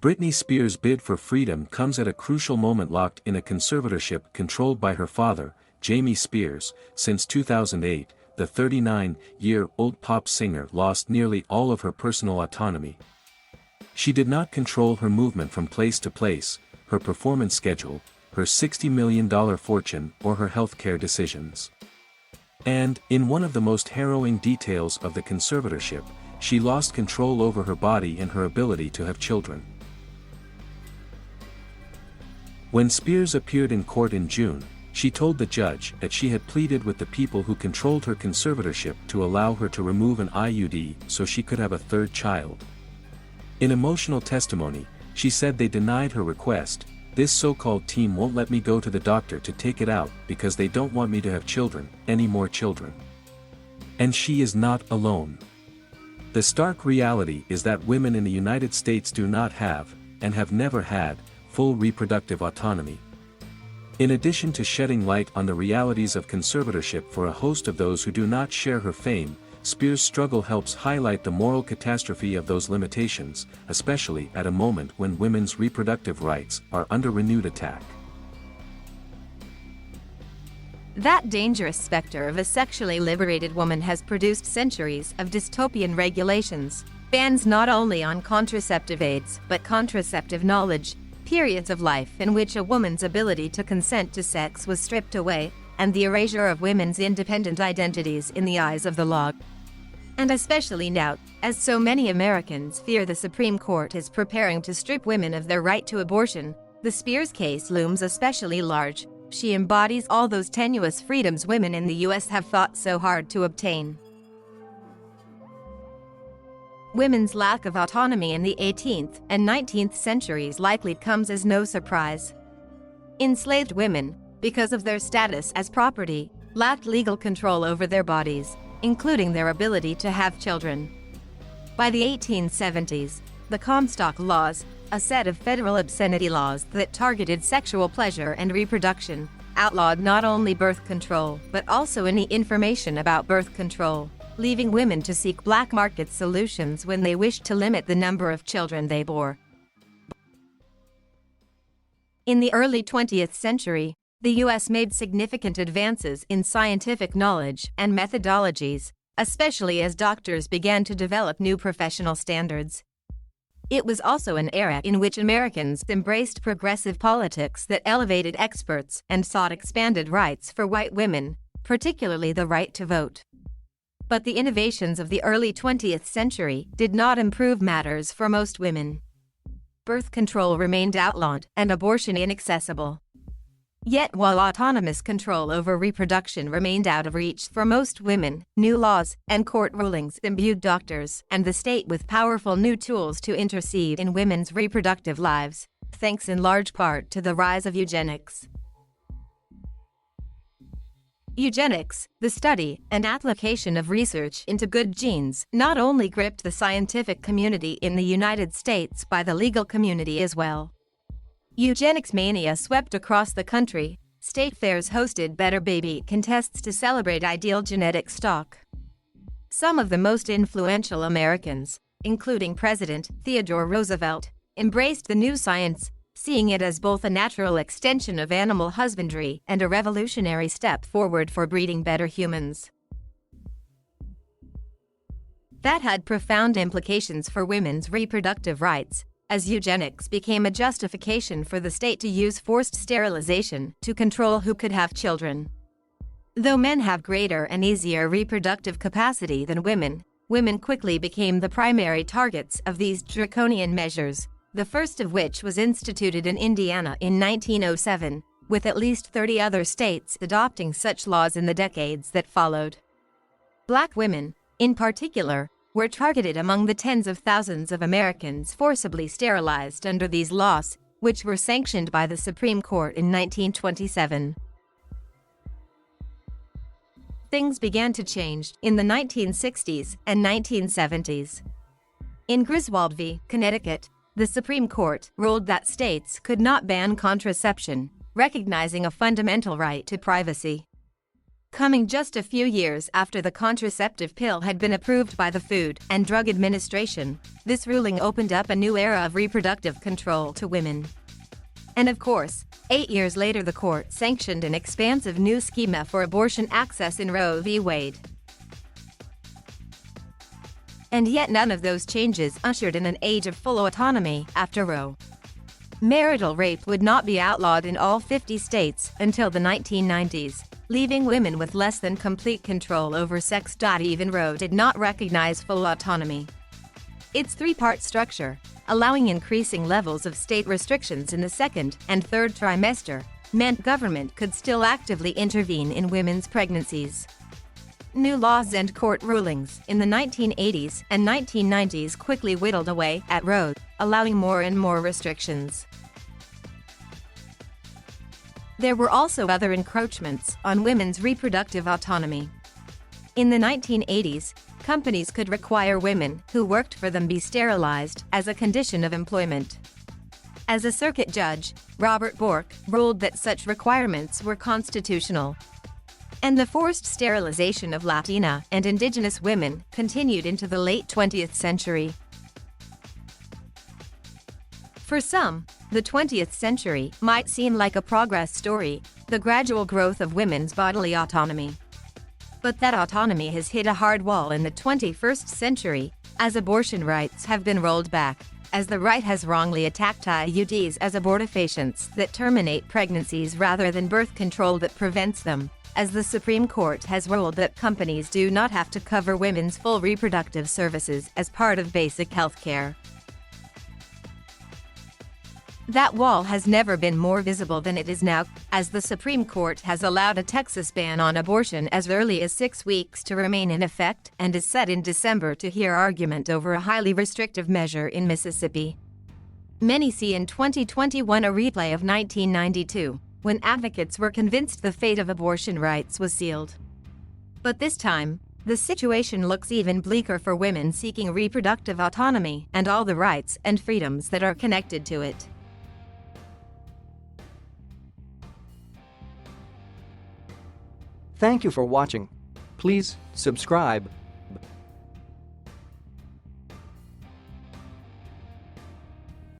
Britney Spears' bid for freedom comes at a crucial moment, locked in a conservatorship controlled by her father, Jamie Spears. Since 2008, the 39-year-old pop singer lost nearly all of her personal autonomy. She did not control her movement from place to place, her performance schedule, her $60 million fortune, or her healthcare decisions. And, in one of the most harrowing details of the conservatorship, she lost control over her body and her ability to have children. When Spears appeared in court in June, she told the judge that she had pleaded with the people who controlled her conservatorship to allow her to remove an IUD so she could have a third child. In emotional testimony, she said they denied her request. "This so-called team won't let me go to the doctor to take it out because they don't want me to have children, any more children." And she is not alone. The stark reality is that women in the United States do not have, and have never had, full reproductive autonomy. In addition to shedding light on the realities of conservatorship for a host of those who do not share her fame, Spears' struggle helps highlight the moral catastrophe of those limitations, especially at a moment when women's reproductive rights are under renewed attack. That dangerous specter of a sexually liberated woman has produced centuries of dystopian regulations, bans not only on contraceptive aids but contraceptive knowledge, periods of life in which a woman's ability to consent to sex was stripped away, and the erasure of women's independent identities in the eyes of the law. And especially now, as so many Americans fear the Supreme Court is preparing to strip women of their right to abortion, the Spears case looms especially large. She embodies all those tenuous freedoms women in the U.S. have fought so hard to obtain. Women's lack of autonomy in the 18th and 19th centuries likely comes as no surprise. Enslaved women, because of their status as property, lacked legal control over their bodies, including their ability to have children. By the 1870s, the Comstock Laws, a set of federal obscenity laws that targeted sexual pleasure and reproduction, outlawed not only birth control but also any information about birth control, leaving women to seek black market solutions when they wished to limit the number of children they bore. In the early 20th century, the U.S. made significant advances in scientific knowledge and methodologies, especially as doctors began to develop new professional standards. It was also an era in which Americans embraced progressive politics that elevated experts and sought expanded rights for white women, particularly the right to vote. But the innovations of the early 20th century did not improve matters for most women. Birth control remained outlawed and abortion inaccessible. Yet while autonomous control over reproduction remained out of reach for most women, new laws and court rulings imbued doctors and the state with powerful new tools to intercede in women's reproductive lives, thanks in large part to the rise of eugenics. Eugenics, the study and application of research into good genes, not only gripped the scientific community in the United States but the legal community as well. Eugenics mania swept across the country. State fairs hosted better baby contests to celebrate ideal genetic stock. Some of the most influential Americans, including President Theodore Roosevelt, embraced the new science, seeing it as both a natural extension of animal husbandry and a revolutionary step forward for breeding better humans. That had profound implications for women's reproductive rights, as eugenics became a justification for the state to use forced sterilization to control who could have children. Though men have greater and easier reproductive capacity than women, women quickly became the primary targets of these draconian measures, the first of which was instituted in Indiana in 1907, with at least 30 other states adopting such laws in the decades that followed. Black women, in particular, were targeted among the tens of thousands of Americans forcibly sterilized under these laws, which were sanctioned by the Supreme Court in 1927. Things began to change in the 1960s and 1970s. In Griswold v. Connecticut, the Supreme Court ruled that states could not ban contraception, recognizing a fundamental right to privacy. Coming just a few years after the contraceptive pill had been approved by the Food and Drug Administration, this ruling opened up a new era of reproductive control to women. And of course, 8 years later the court sanctioned an expansive new schema for abortion access in Roe v. Wade. And yet none of those changes ushered in an age of full autonomy after Roe. Marital rape would not be outlawed in all 50 states until the 1990s, leaving women with less than complete control over sex. Even Roe did not recognize full autonomy. Its three-part structure, allowing increasing levels of state restrictions in the second and third trimester, meant government could still actively intervene in women's pregnancies. New laws and court rulings in the 1980s and 1990s quickly whittled away at Roe, allowing more and more restrictions. There were also other encroachments on women's reproductive autonomy. In the 1980s, companies could require women who worked for them be sterilized as a condition of employment. As a circuit judge, Robert Bork ruled that such requirements were constitutional. And the forced sterilization of Latina and indigenous women continued into the late 20th century. For some, the 20th century might seem like a progress story, the gradual growth of women's bodily autonomy. But that autonomy has hit a hard wall in the 21st century, as abortion rights have been rolled back, as the right has wrongly attacked IUDs as abortifacients that terminate pregnancies rather than birth control that prevents them, as the Supreme Court has ruled that companies do not have to cover women's full reproductive services as part of basic health care. That wall has never been more visible than it is now, as the Supreme Court has allowed a Texas ban on abortion as early as 6 weeks to remain in effect and is set in December to hear argument over a highly restrictive measure in Mississippi. Many see in 2021 a replay of 1992, when advocates were convinced the fate of abortion rights was sealed. But this time, the situation looks even bleaker for women seeking reproductive autonomy and all the rights and freedoms that are connected to it. Thank you for watching. Please subscribe.